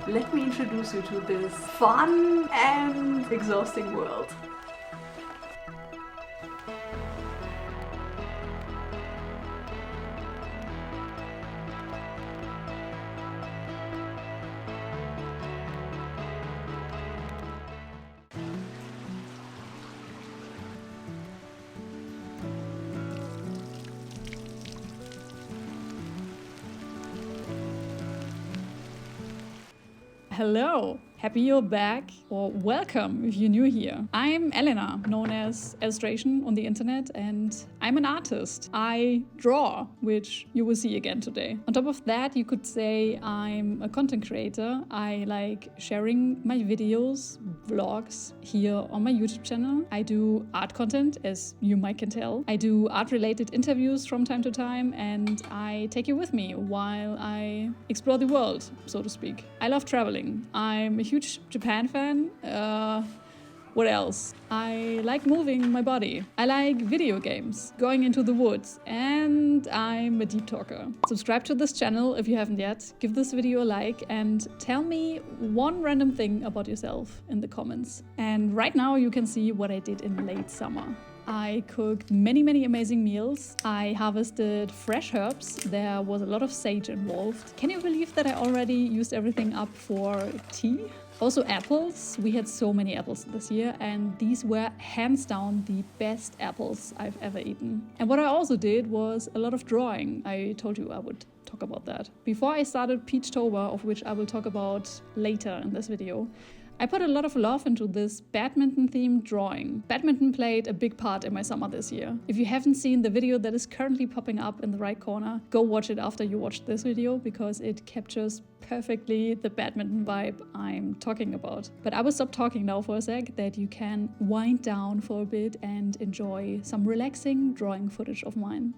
let me introduce you to this fun and exhausting world. Hello, happy you're back, or welcome if you're new here. I'm Elena, known as Ellstration on the internet, and I'm an artist. I draw, which you will see again today. On top of that, you could say I'm a content creator. I like sharing my videos, vlogs here on my YouTube channel. I do art content, as you might can tell. I do art-related interviews from time to time, and I take you with me while I explore the world, so to speak. I love traveling. I'm a huge Japan fan. What else? I like moving my body. I like video games, going into the woods, and I'm a deep talker. Subscribe to this channel if you haven't yet. Give this video a like and tell me one random thing about yourself in the comments. And right now you can see what I did in late summer. I cooked many amazing meals. I harvested fresh herbs. There was a lot of sage involved. Can you believe that I already used everything up for tea? Also apples. We had so many apples this year, and these were hands down the best apples I've ever eaten. And what I also did was a lot of drawing. I told you I would talk about that. Before I started 𝗡𝗄𝘄𝗃𝗍, of which I will talk about later in this video, I put a lot of love into this badminton-themed drawing. Badminton played a big part in my summer this year. If you haven't seen the video that is currently popping up in the right corner, go watch it after you watch this video because it captures perfectly the badminton vibe I'm talking about. But I will stop talking now for a sec, that you can wind down for a bit and enjoy some relaxing drawing footage of mine.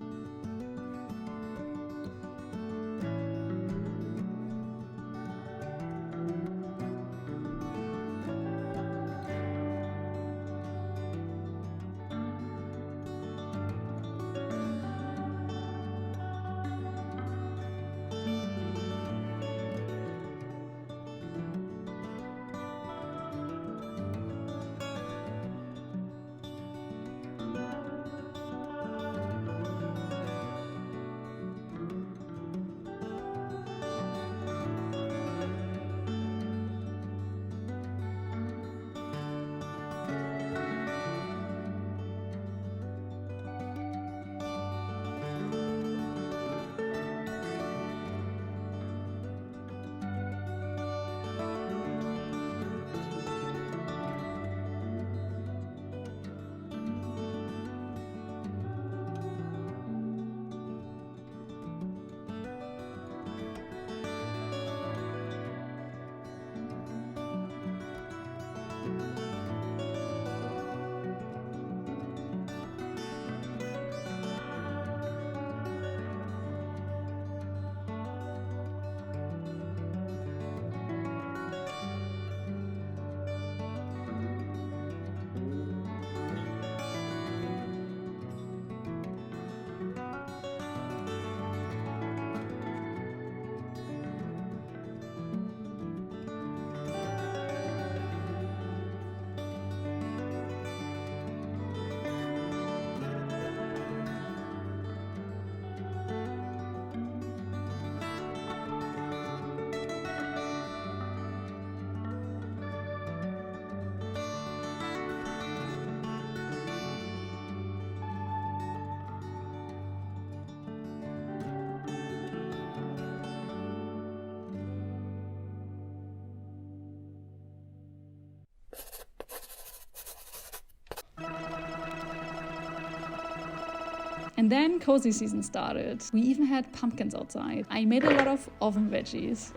And then cozy season started. We even had pumpkins outside. I made a lot of oven veggies.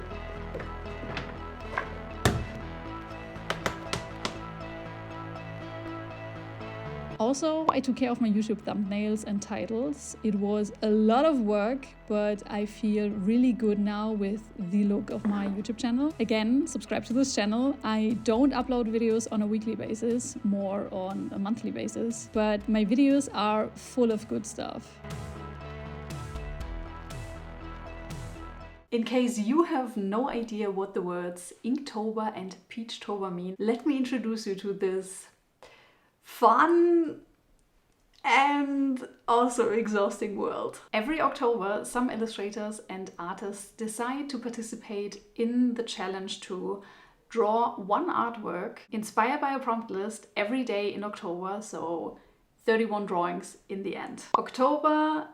Also, I took care of my YouTube thumbnails and titles. It was a lot of work, but I feel really good now with the look of my YouTube channel. Again, subscribe to this channel. I don't upload videos on a weekly basis, more on a monthly basis, but my videos are full of good stuff. In case you have no idea what the words Inktober and Peachtober mean, let me introduce you to this fun and also exhausting world. Every October, some illustrators and artists decide to participate in the challenge to draw one artwork inspired by a prompt list every day in October, so 31 drawings in the end. October,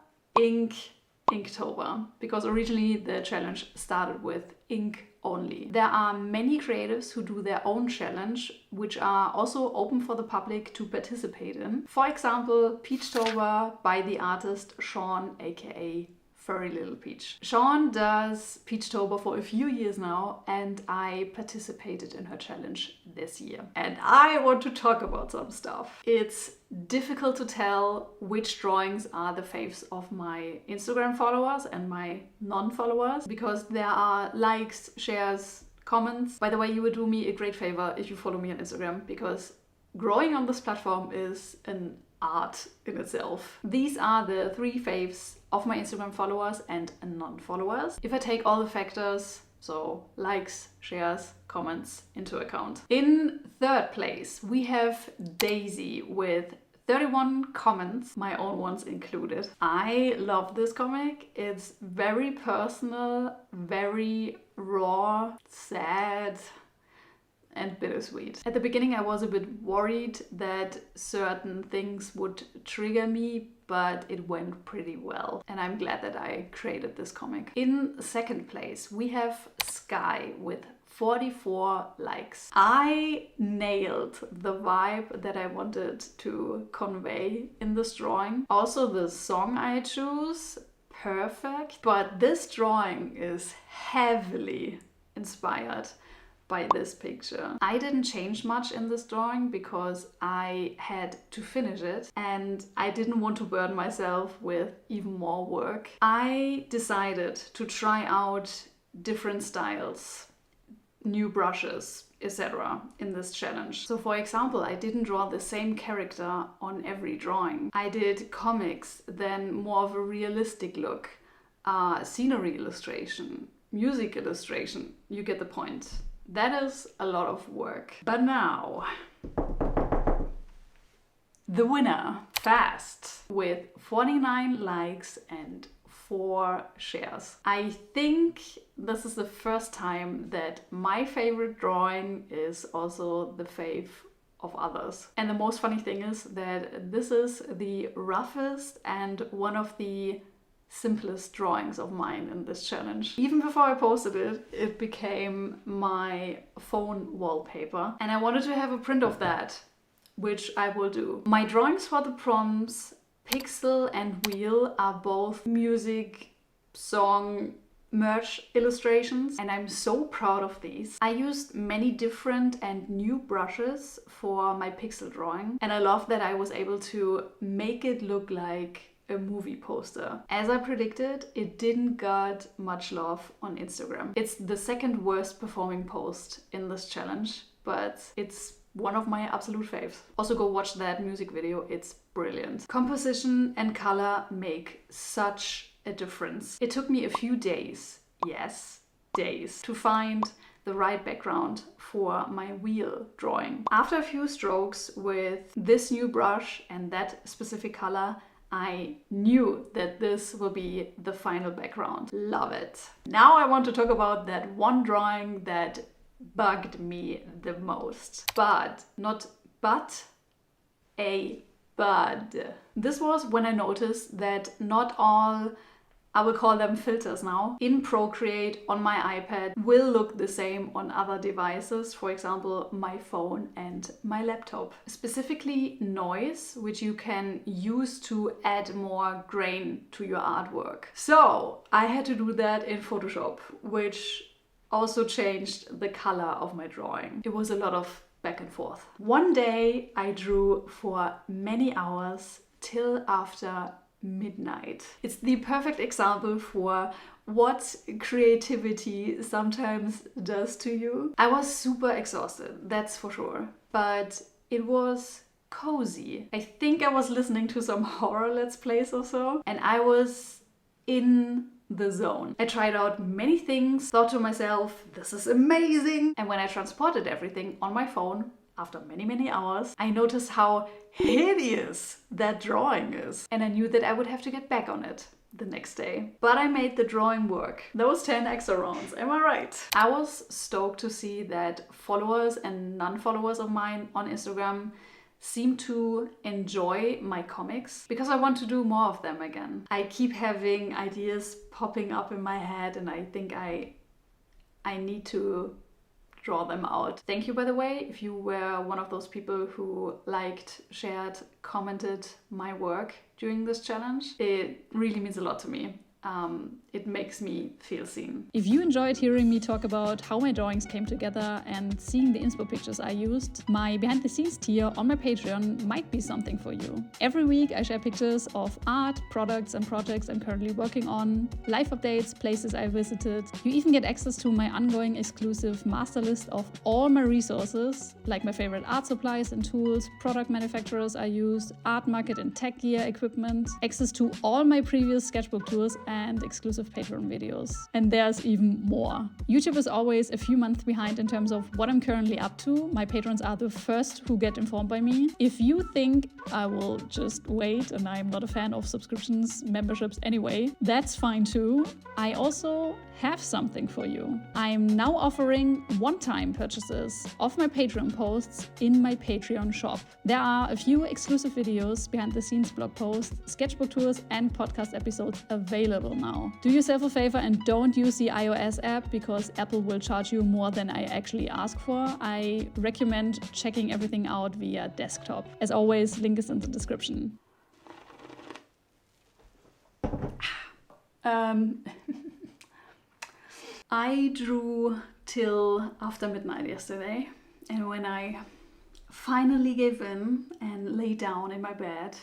Inktober, because originally the challenge started with ink only. There are many creatives who do their own challenge, which are also open for the public to participate in. For example, Peachtober by the artist Sean, aka Furry Little Peach. Sean does Peachtober for a few years now, and I participated in her challenge this year. And I want to talk about some stuff. It's difficult to tell which drawings are the faves of my Instagram followers and my non-followers, because there are likes, shares, comments. By the way, you would do me a great favor if you follow me on Instagram, because growing on this platform is an art in itself. These are the 3 faves of my Instagram followers and non-followers, if I take all the factors, so likes, shares, comments, into account. In 3rd place, we have Daisy with 31 comments, my own ones included. I love this comic. It's very personal, very raw, sad, and bittersweet. At the beginning I was a bit worried that certain things would trigger me, but it went pretty well, and I'm glad that I created this comic. In 2nd place we have Sky with 44 likes. I nailed the vibe that I wanted to convey in this drawing. Also the song I choose, perfect, but this drawing is heavily inspired by this picture. I didn't change much in this drawing because I had to finish it and I didn't want to burden myself with even more work. I decided to try out different styles, new brushes, etc. in this challenge. So for example, I didn't draw the same character on every drawing. I did comics, then more of a realistic look, scenery illustration, music illustration, you get the point. That is a lot of work. But now, the winner, fast, with 49 likes and 4 shares. I think this is the first time that my favorite drawing is also the fave of others. And the most funny thing is that this is the roughest and one of the simplest drawings of mine in this challenge. Even before I posted it, it became my phone wallpaper, and I wanted to have a print of that, which I will do. My drawings for the prompts, Pixel and Wheel, are both music, song, merch illustrations, and I'm so proud of these. I used many different and new brushes for my pixel drawing, and I love that I was able to make it look like a movie poster. As I predicted, it didn't get much love on Instagram. It's the 2nd worst performing post in this challenge, but it's one of my absolute faves. Also go watch that music video, it's brilliant. Composition and color make such a difference. It took me a few days, yes, days, to find the right background for my wheel drawing. After a few strokes with this new brush and that specific color, I knew that this will be the final background. Love it. Now I want to talk about that one drawing that bugged me the most. A bud. This was when I noticed that not all, I will call them filters now, in Procreate on my iPad will look the same on other devices, for example my phone and my laptop. Specifically noise, which you can use to add more grain to your artwork. So I had to do that in Photoshop, which also changed the color of my drawing. It was a lot of back and forth. One day I drew for many hours till after midnight. It's the perfect example for what creativity sometimes does to you. I was super exhausted, that's for sure, but it was cozy. I think I was listening to some horror let's plays or so, and I was in the zone. I tried out many things, thought to myself, this is amazing. And when I transported everything on my phone, after many hours, I noticed how hideous that drawing is. And I knew that I would have to get back on it the next day. But I made the drawing work. Those 10 extra rounds, am I right? I was stoked to see that followers and non-followers of mine on Instagram seem to enjoy my comics because I want to do more of them again. I keep having ideas popping up in my head and I think I need to draw them out. Thank you, by the way, if you were one of those people who liked, shared, commented my work during this challenge. It really means a lot to me. It makes me feel seen. If you enjoyed hearing me talk about how my drawings came together and seeing the inspo pictures I used, my behind the scenes tier on my Patreon might be something for you. Every week I share pictures of art, products and projects I'm currently working on, life updates, places I visited. You even get access to my ongoing exclusive master list of all my resources, like my favorite art supplies and tools, product manufacturers I use, art market and tech gear equipment, access to all my previous sketchbook tours and exclusive Patreon videos. And there's even more. YouTube is always a few months behind in terms of what I'm currently up to. My patrons are the first who get informed by me. If you think I will just wait and I'm not a fan of subscriptions, memberships anyway, that's fine too. I also have something for you. I'm now offering one-time purchases of my Patreon posts in my Patreon shop. There are a few exclusive videos, behind the scenes blog posts, sketchbook tours and podcast episodes available now. Do yourself a favor and don't use the iOS app because Apple will charge you more than I actually ask for. I recommend checking everything out via desktop. As always, link is in the description. I drew till after midnight yesterday, and when I finally gave in and lay down in my bed,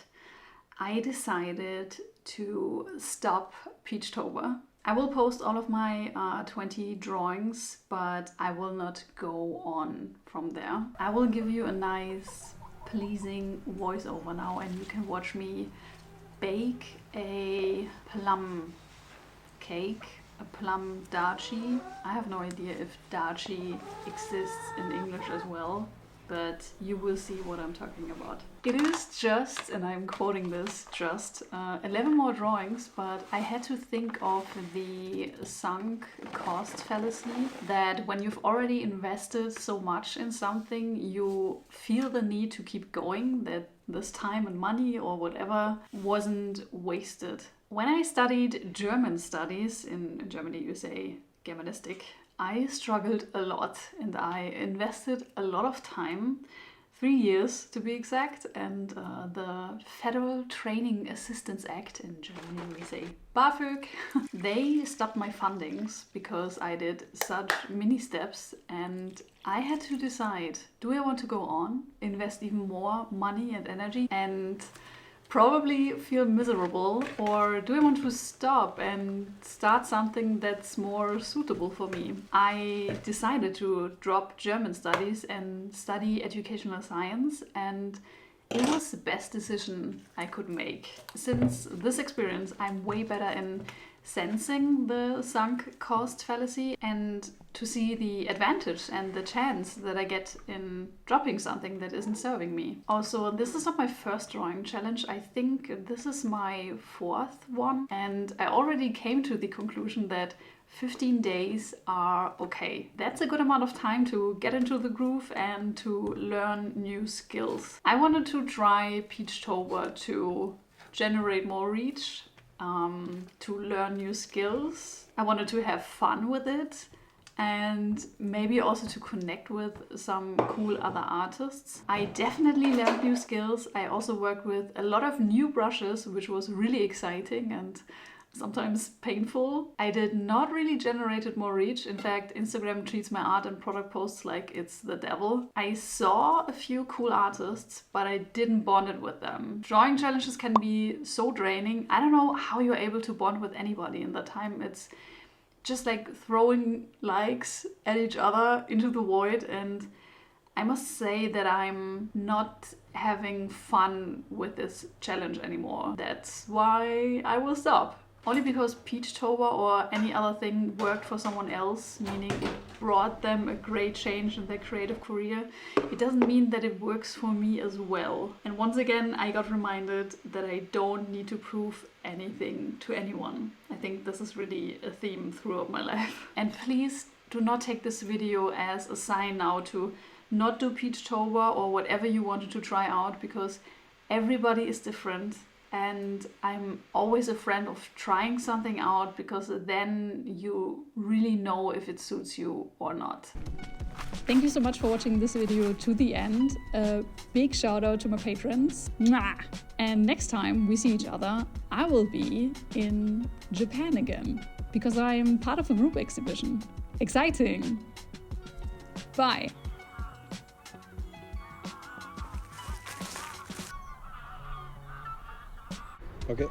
I decided to stop Peachtober. I will post all of my 20 drawings, but I will not go on from there. I will give you a nice, pleasing voiceover now, and you can watch me bake a plum cake. A plum 𝗲𝗄𝘄𝗹𝗲. I have no idea if 𝗲𝗄𝘄𝗃 exists in English as well, but you will see what I'm talking about. It is just, and I'm quoting this, just 11 more drawings, but I had to think of the sunk cost fallacy, that when you've already invested so much in something, you feel the need to keep going, that this time and money or whatever wasn't wasted. When I studied German studies, in Germany you say Germanistik, I struggled a lot and I invested a lot of time, 3 years to be exact, and the Federal Training Assistance Act, in Germany we say BAföG, they stopped my fundings because I did such mini steps, and I had to decide, do I want to go on, invest even more money and energy, and probably feel miserable, or do I want to stop and start something that's more suitable for me? I decided to drop German studies and study educational science, and it was the best decision I could make. Since this experience, I'm way better in sensing the sunk cost fallacy and to see the advantage and the chance that I get in dropping something that isn't serving me. Also, this is not my first drawing challenge. I think this is my 4th one, and I already came to the conclusion that 15 days are okay. That's a good amount of time to get into the groove and to learn new skills. I wanted to try Peachtober to generate more reach, to learn new skills. I wanted to have fun with it, and maybe also to connect with some cool other artists. I definitely learned new skills. I also worked with a lot of new brushes, which was really exciting and sometimes painful. I did not really generate more reach. In fact, Instagram treats my art and product posts like it's the devil. I saw a few cool artists, but I didn't bond it with them. Drawing challenges can be so draining. I don't know how you're able to bond with anybody in that time. It's just like throwing likes at each other into the void, and I must say that I'm not having fun with this challenge anymore. That's why I will stop. Only because Peachtober or any other thing worked for someone else, meaning it brought them a great change in their creative career, it doesn't mean that it works for me as well. And once again, I got reminded that I don't need to prove anything to anyone. I think this is really a theme throughout my life. And please do not take this video as a sign now to not do Peachtober or whatever you wanted to try out, because everybody is different. And I'm always a friend of trying something out, because then you really know if it suits you or not. Thank you so much for watching this video to the end. A big shout out to my patrons. Mwah! And next time we see each other, I will be in Japan again, because I'm part of a group exhibition. Exciting! Bye! Okay.